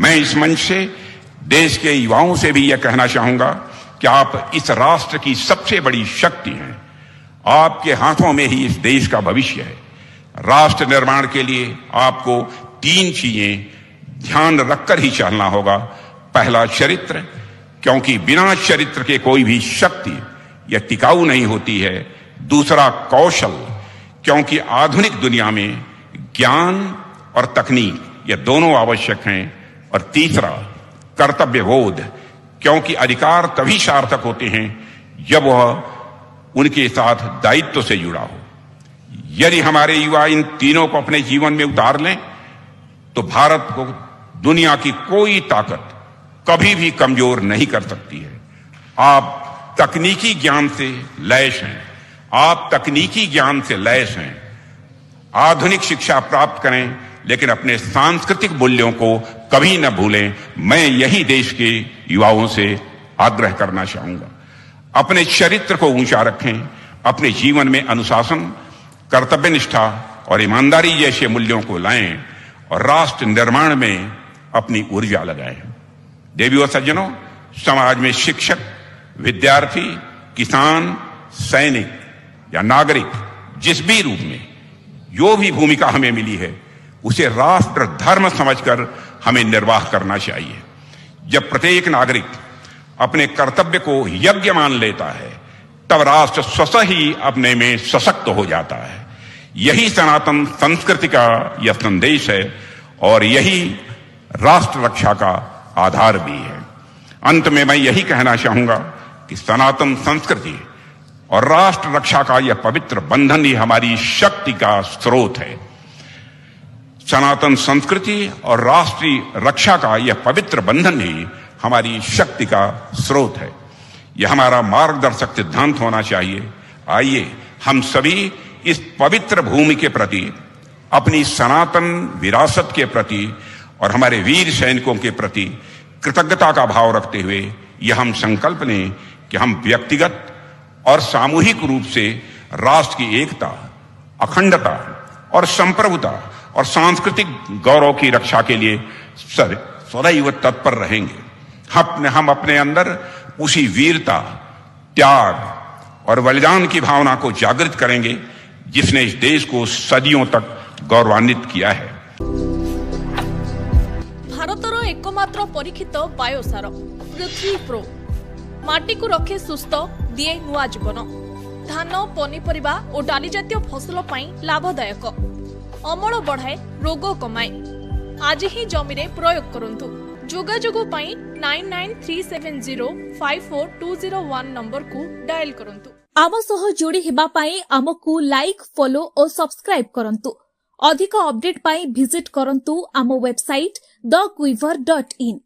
मैं इस मंच से देश के युवाओं से भी यह कहना चाहूंगा कि आप इस राष्ट्र की सबसे बड़ी शक्ति हैं। आपके हाथों में ही इस देश का भविष्य है। राष्ट्र निर्माण के लिए आपको 3 चीजें ध्यान रखकर ही चलना होगा। पहला, चरित्र, क्योंकि बिना चरित्र के कोई भी शक्ति यह टिकाऊ नहीं होती है। दूसरा, कौशल, क्योंकि आधुनिक दुनिया में ज्ञान और तकनीक ये दोनों आवश्यक हैं। और तीसरा, कर्तव्यबोध, क्योंकि अधिकार तभी सार्थक होते हैं जब वह उनके साथ दायित्व से जुड़ा हो। यदि हमारे युवा इन तीनों को अपने जीवन में उतार लें तो भारत को दुनिया की कोई ताकत कभी भी कमजोर नहीं कर सकती है। आप तकनीकी ज्ञान से लैस हैं। आप तकनीकी ज्ञान से लैस हैं। आधुनिक शिक्षा प्राप्त करें, लेकिन अपने सांस्कृतिक मूल्यों को कभी न भूलें। मैं यही देश के युवाओं से आग्रह करना चाहूंगा। अपने चरित्र को ऊंचा रखें। अपने जीवन में अनुशासन, कर्तव्यनिष्ठा और ईमानदारी जैसे मूल्यों को लाएं और राष्ट्र निर्माण में अपनी ऊर्जा लगाएं। देवियों सज्जनों, समाज में शिक्षक, विद्यार्थी, किसान, सैनिक या नागरिक, जिस भी रूप में जो भी भूमिका हमें मिली है, उसे राष्ट्र धर्म समझकर हमें निर्वाह करना चाहिए। जब प्रत्येक नागरिक अपने कर्तव्य को यज्ञ मान लेता है, तब राष्ट्र स्वतः ही अपने में सशक्त हो जाता है। यही सनातन संस्कृति का यह संदेश है और यही राष्ट्र रक्षा का आधार भी है। अंत में मैं यही कहना चाहूंगा कि सनातन संस्कृति और राष्ट्र रक्षा का यह पवित्र बंधन ही हमारी शक्ति का स्रोत है। सनातन संस्कृति और राष्ट्रीय रक्षा का यह पवित्र बंधन ही हमारी शक्ति का स्रोत है। यह हमारा मार्गदर्शक सिद्धांत होना चाहिए। आइए हम सभी इस पवित्र भूमि के प्रति, अपनी सनातन विरासत के प्रति और हमारे वीर सैनिकों के प्रति कृतज्ञता का भाव रखते हुए यह हम संकल्प लें कि हम व्यक्तिगत और सामूहिक रूप से राष्ट्र की एकता, अखंडता और संप्रभुता और सांस्कृतिक गौरव की रक्षा के लिए सदैव तत्पर रहेंगे। हम अपने अंदर उसी वीरता, त्याग और बलिदान की भावना को जागृत करेंगे जिसने इस देश को सदियों तक गौरवान्वित किया है। भारतर एकमात्र परीक्षित बायोसार पृथ्वी प्रो माटी को रखे सुस्थ, दिए नुआ जीवन। धान, पनीपरिबा और डाली जातीय फसल पाई लाभदायक, अमल बढ़ाए, रोग कमाए। आज ही जमी रे प्रयोग करंतु। जोगाजोग पाई 9937054201 नंबर को डायल करंतु। आम सह जोड़ी हेबा पाई आमको लाइक, फॉलो और सब्सक्राइब करंतु। अधिक अपडेट पाई विजिट करंतु आम वेबसाइट thequiver.in।